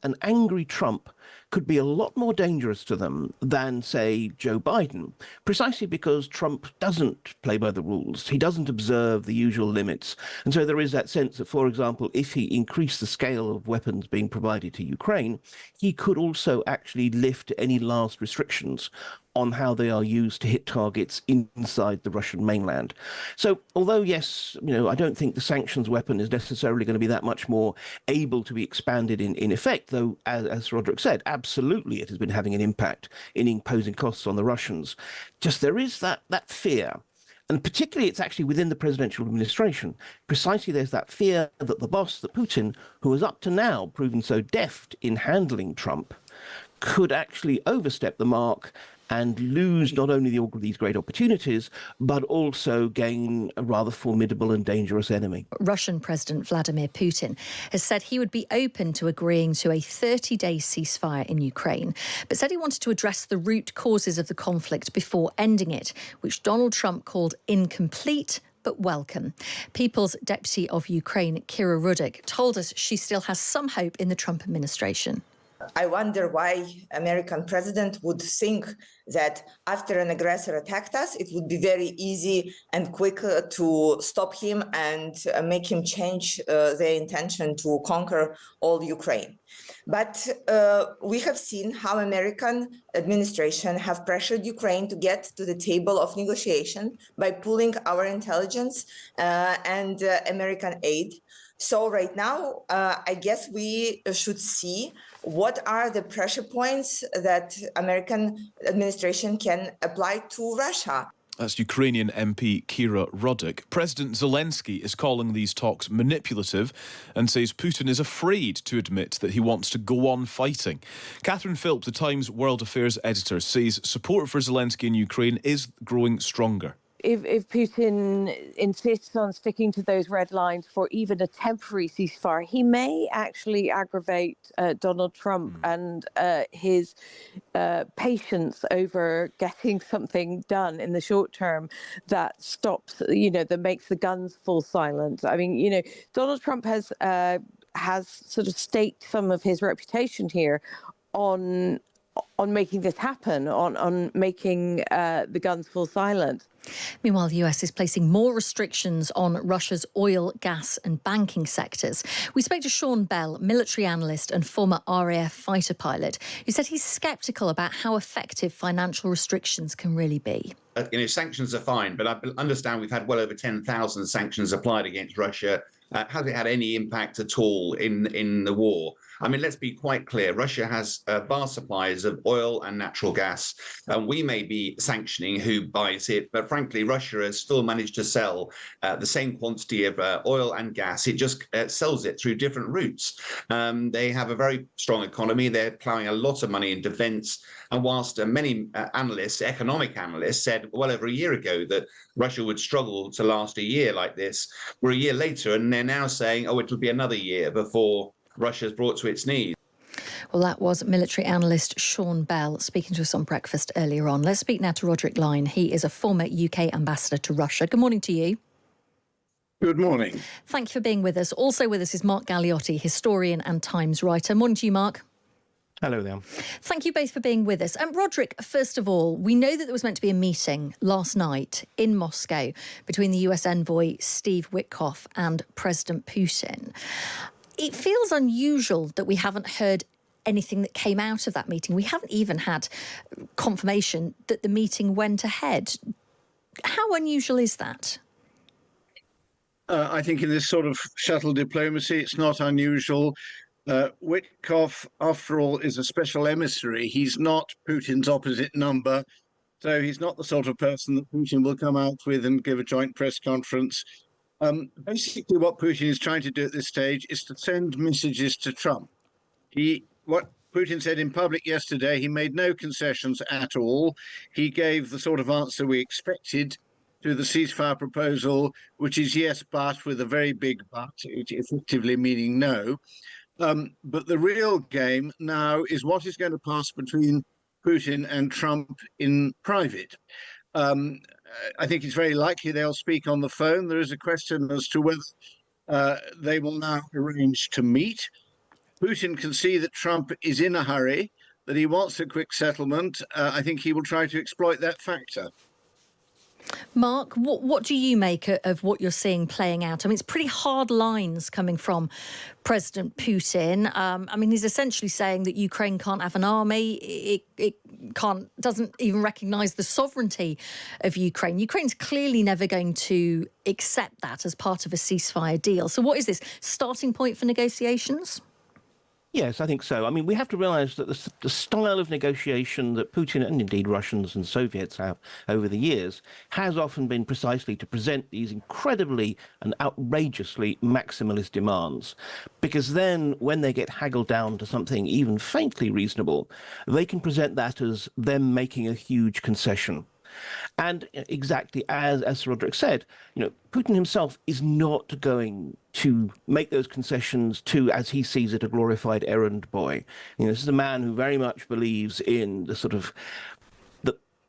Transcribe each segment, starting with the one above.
an angry Trump could be a lot more dangerous to them than, say, Joe Biden, precisely because Trump doesn't play by the rules. He doesn't observe the usual limits. And so there is that sense that, for example, if he increased the scale of weapons being provided to Ukraine, he could also actually lift any last restrictions on how they are used to hit targets inside the Russian mainland. So although, yes, I don't think the sanctions weapon is necessarily going to be that much more able to be expanded in effect, though, as Roderick said, absolutely it has been having an impact in imposing costs on the Russians. Just there is that fear. And particularly it's actually within the presidential administration. Precisely there's that fear that the boss, that Putin, who has up to now proven so deft in handling Trump, could actually overstep the mark and lose not only these great opportunities, but also gain a rather formidable and dangerous enemy. Russian President Vladimir Putin has said he would be open to agreeing to a 30-day ceasefire in Ukraine, but said he wanted to address the root causes of the conflict before ending it, which Donald Trump called incomplete but welcome. People's Deputy of Ukraine, Kira Rudik, told us she still has some hope in the Trump administration. I wonder why American president would think that after an aggressor attacked us, it would be very easy and quick to stop him and make him change their intention to conquer all Ukraine. But we have seen how American administration have pressured Ukraine to get to the table of negotiation by pulling our intelligence and American aid. So right now, I guess we should see what are the pressure points that American administration can apply to Russia. That's Ukrainian MP Kira Rudik. President Zelensky is calling these talks manipulative and says Putin is afraid to admit that he wants to go on fighting. Catherine Philp, the Times World Affairs editor, says support for Zelensky in Ukraine is growing stronger. If Putin insists on sticking to those red lines for even a temporary ceasefire, he may actually aggravate Donald Trump and his patience over getting something done in the short term that stops, that makes the guns fall silent. I mean, Donald Trump has sort of staked some of his reputation here on making this happen, on making the guns fall silent. Meanwhile, the US is placing more restrictions on Russia's oil, gas and banking sectors. We spoke to Sean Bell, military analyst and former RAF fighter pilot, who said he's sceptical about how effective financial restrictions can really be. Sanctions are fine, but I understand we've had well over 10,000 sanctions applied against Russia. Has it had any impact at all in the war? I mean, let's be quite clear. Russia has vast supplies of oil and natural gas. And we may be sanctioning who buys it, but frankly, Russia has still managed to sell the same quantity of oil and gas. It just sells it through different routes. They have a very strong economy. They're plowing a lot of money in defense. And whilst many analysts, economic analysts, said well over a year ago that Russia would struggle to last a year like this, we're a year later and they're now saying, oh, it'll be another year before Russia's brought to its knees. Well, that was military analyst Sean Bell speaking to us on Breakfast earlier on. Let's speak now to Roderick Lyne. He is a former UK ambassador to Russia. Good morning to you. Good morning. Thank you for being with us. Also with us is Mark Galeotti, historian and Times writer. Morning to you, Mark. Hello there. Thank you both for being with us. And Roderick, first of all, we know that there was meant to be a meeting last night in Moscow between the US envoy Steve Witkoff and President Putin. It feels unusual that we haven't heard anything that came out of that meeting. We haven't even had confirmation that the meeting went ahead. How unusual is that? I think in this sort of shuttle diplomacy, it's not unusual. Witkoff, after all, is a special emissary. He's not Putin's opposite number. So he's not the sort of person that Putin will come out with and give a joint press conference. Basically, what Putin is trying to do at this stage is to send messages to Trump. What Putin said in public yesterday, he made no concessions at all. He gave the sort of answer we expected to the ceasefire proposal, which is yes, but with a very big but, effectively meaning no. But the real game now is what is going to pass between Putin and Trump in private. I think it's very likely they'll speak on the phone. There is a question as to whether they will now arrange to meet. Putin can see that Trump is in a hurry, that he wants a quick settlement. I think he will try to exploit that factor. Mark, what do you make of what you're seeing playing out? I mean, it's pretty hard lines coming from President Putin. I mean, he's essentially saying that Ukraine can't have an army. It doesn't even recognise the sovereignty of Ukraine. Ukraine's clearly never going to accept that as part of a ceasefire deal. So what is this, starting point for negotiations? Yes, I think so. I mean, we have to realize that the style of negotiation that Putin and indeed Russians and Soviets have over the years has often been precisely to present these incredibly and outrageously maximalist demands. Because then when they get haggled down to something even faintly reasonable, they can present that as them making a huge concession. And exactly as Sir Roderick said, Putin himself is not going to make those concessions to, as he sees it, a glorified errand boy. This is a man who very much believes in the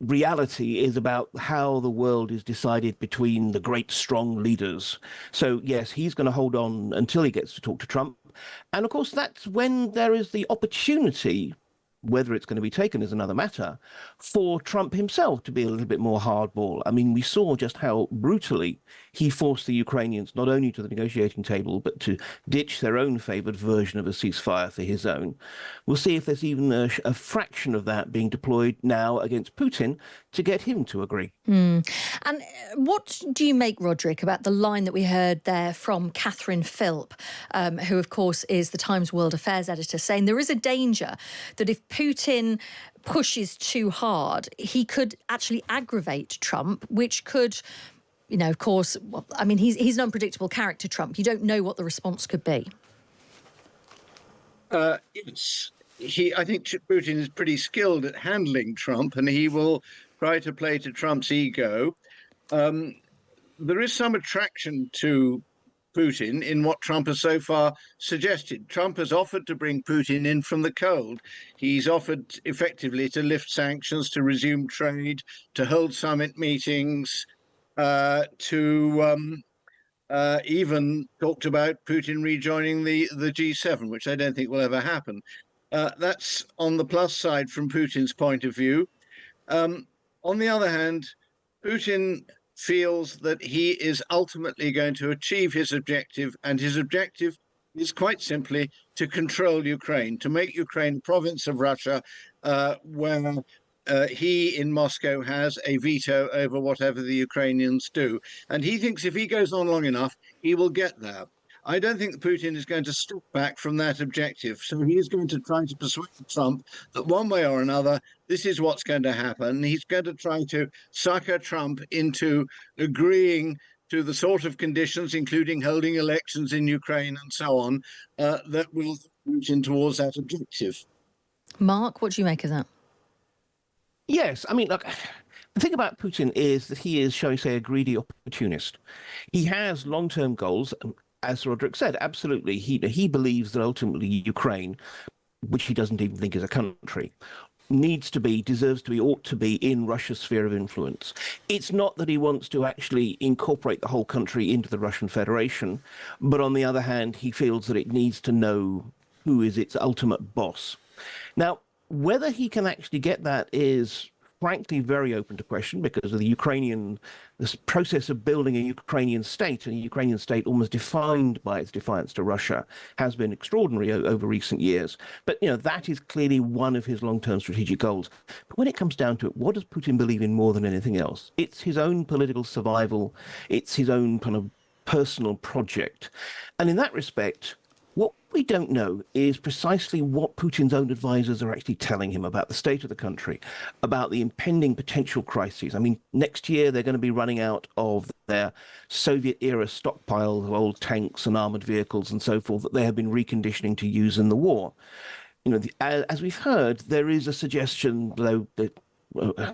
reality is about how the world is decided between the great, strong leaders. So, yes, he's going to hold on until he gets to talk to Trump. And, of course, that's when there is the opportunity, whether it's going to be taken is another matter, for Trump himself to be a little bit more hardball. I mean, we saw just how brutally he forced the Ukrainians not only to the negotiating table, but to ditch their own favoured version of a ceasefire for his own. We'll see if there's even a fraction of that being deployed now against Putin to get him to agree. And what do you make, Roderick, about the line that we heard there from Catherine Philp, who, of course, is the Times World Affairs editor, saying there is a danger that if Putin pushes too hard, he could actually aggravate Trump, which could, of course, I mean, he's an unpredictable character, Trump. You don't know what the response could be. Yes. I think Putin is pretty skilled at handling Trump, and he will try to play to Trump's ego. There is some attraction to Putin in what Trump has so far suggested. Trump has offered to bring Putin in from the cold. He's offered effectively to lift sanctions, to resume trade, to hold summit meetings, to even talked about Putin rejoining the G7, which I don't think will ever happen. That's on the plus side from Putin's point of view. On the other hand, Putin feels that he is ultimately going to achieve his objective, and his objective is quite simply to control Ukraine, to make Ukraine a province of Russia, where he in Moscow has a veto over whatever the Ukrainians do. And he thinks if he goes on long enough, he will get there. I don't think that Putin is going to step back from that objective. So he is going to try to persuade Trump that one way or another, this is what's going to happen. He's going to try to sucker Trump into agreeing to the sort of conditions, including holding elections in Ukraine and so on, that will reach in towards that objective. Mark, what do you make of that? Yes, I mean, look, the thing about Putin is that he is, shall we say, a greedy opportunist. He has long-term goals. As Roderick said, absolutely. He believes that ultimately Ukraine, which he doesn't even think is a country, needs to be, deserves to be, ought to be in Russia's sphere of influence. It's not that he wants to actually incorporate the whole country into the Russian Federation, but on the other hand, he feels that it needs to know who is its ultimate boss. Now, whether he can actually get that is frankly very open to question because of this process of building a Ukrainian state, and a Ukrainian state almost defined by its defiance to Russia, has been extraordinary over recent years. But, that is clearly one of his long-term strategic goals. But when it comes down to it, what does Putin believe in more than anything else? It's his own political survival. It's his own kind of personal project. And in that respect, what we don't know is precisely what Putin's own advisors are actually telling him about the state of the country, about the impending potential crises. I mean, next year they're going to be running out of their Soviet-era stockpile of old tanks and armored vehicles and so forth that they have been reconditioning to use in the war. As we've heard, there is a suggestion, though, that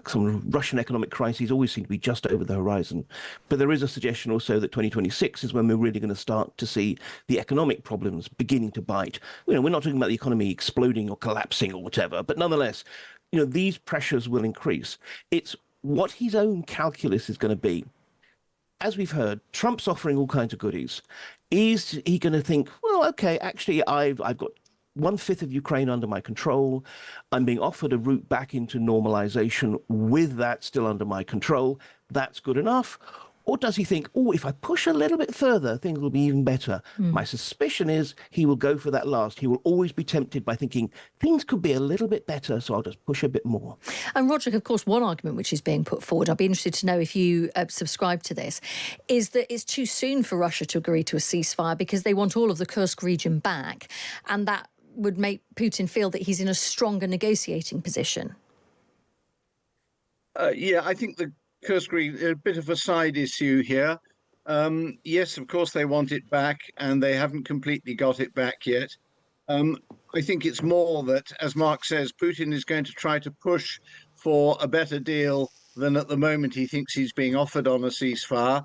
some Russian economic crises always seem to be just over the horizon. But there is a suggestion also that 2026 is when we're really going to start to see the economic problems beginning to bite. We're not talking about the economy exploding or collapsing or whatever, but nonetheless, these pressures will increase. It's what his own calculus is going to be. As we've heard, Trump's offering all kinds of goodies. Is he going to think, well, okay, actually, I've got 1/5 of Ukraine under my control. I'm being offered a route back into normalization with that still under my control. That's good enough. Or does he think, oh, if I push a little bit further, things will be even better? My suspicion is he will go for that last. He will always be tempted by thinking things could be a little bit better, so I'll just push a bit more. And Roderick, of course, one argument which is being put forward, I'd be interested to know if you subscribe to this, is that it's too soon for Russia to agree to a ceasefire because they want all of the Kursk region back, and that would make Putin feel that he's in a stronger negotiating position. Yeah, I think the Kursk region, a bit of a side issue here. Yes, of course they want it back, and they haven't completely got it back yet. I think it's more that, as Mark says, Putin is going to try to push for a better deal than at the moment he thinks he's being offered on a ceasefire.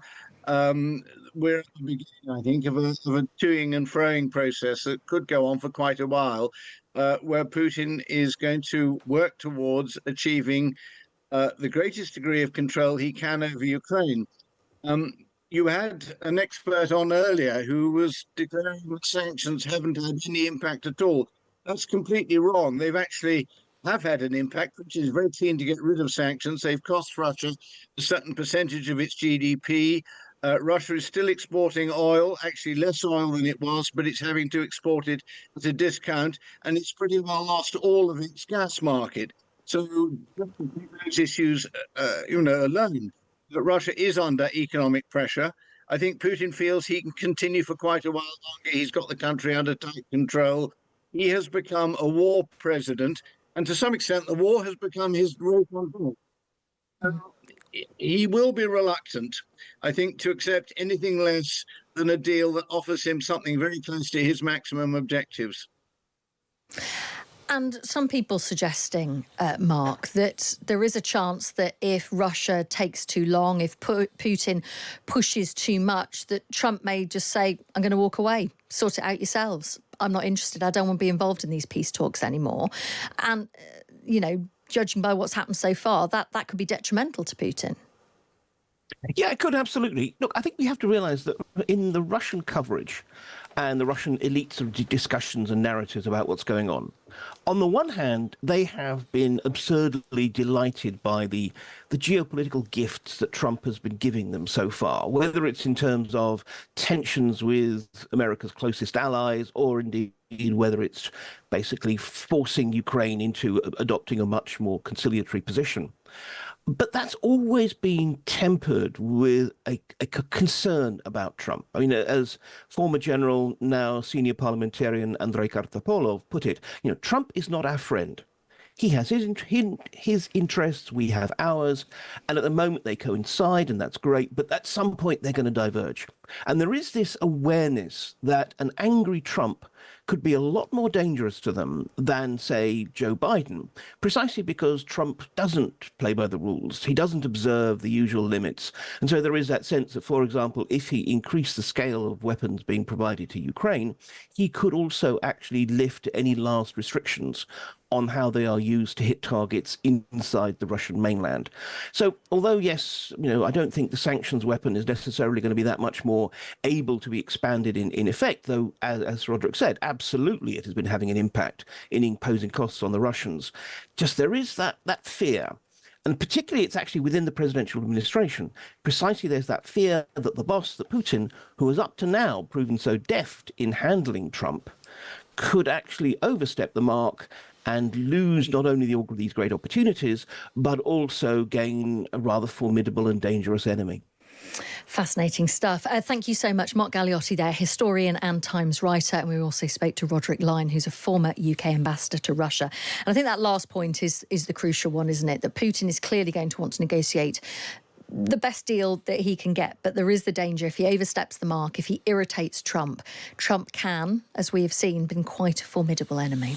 We're at the beginning, I think, of a toing and froing process that could go on for quite a while, where Putin is going to work towards achieving the greatest degree of control he can over Ukraine. You had an expert on earlier who was declaring that sanctions haven't had any impact at all. That's completely wrong. They've actually have had an impact, which is very keen to get rid of sanctions. They've cost Russia a certain percentage of its GDP. Russia is still exporting oil, actually less oil than it was, but it's having to export it at a discount, and it's pretty well lost all of its gas market. So those issues, alone, that Russia is under economic pressure. I think Putin feels he can continue for quite a while longer. He's got the country under tight control. He has become a war president, and to some extent, the war has become his rope on board. He will be reluctant, I think, to accept anything less than a deal that offers him something very close to his maximum objectives. And some people suggesting, Mark, that there is a chance that if Russia takes too long, if Putin pushes too much, that Trump may just say, I'm going to walk away, sort it out yourselves. I'm not interested. I don't want to be involved in these peace talks anymore. And, judging by what's happened so far, that could be detrimental to Putin. Yeah, it could, absolutely. Look, I think we have to realize that in the Russian coverage and the Russian elites of discussions and narratives about what's going on the one hand, they have been absurdly delighted by the geopolitical gifts that Trump has been giving them so far, whether it's in terms of tensions with America's closest allies or indeed whether it's basically forcing Ukraine into adopting a much more conciliatory position. But that's always been tempered with a concern about Trump. I mean, as former general, now senior parliamentarian Andrei Kartapolov put it, Trump is not our friend. He has his interests, we have ours, and at the moment they coincide, and that's great, but at some point they're going to diverge. And there is this awareness that an angry Trump could be a lot more dangerous to them than, say, Joe Biden, precisely because Trump doesn't play by the rules. He doesn't observe the usual limits. And so there is that sense that, for example, if he increased the scale of weapons being provided to Ukraine, he could also actually lift any last restrictions on how they are used to hit targets inside the Russian mainland. So although, yes, I don't think the sanctions weapon is necessarily going to be that much more able to be expanded in effect, though, as Roderick said, absolutely it has been having an impact in imposing costs on the Russians. Just there is that fear. And particularly, it's actually within the presidential administration. Precisely, there's that fear that the boss, that Putin, who has up to now proven so deft in handling Trump, could actually overstep the mark and lose not only these great opportunities, but also gain a rather formidable and dangerous enemy. Fascinating stuff. Thank you so much. Mark Galeotti there, historian and Times writer. And we also spoke to Roderick Lyne, who's a former UK ambassador to Russia. And I think that last point is the crucial one, isn't it? That Putin is clearly going to want to negotiate the best deal that he can get. But there is the danger if he oversteps the mark, if he irritates Trump. Trump can, as we have seen, been quite a formidable enemy.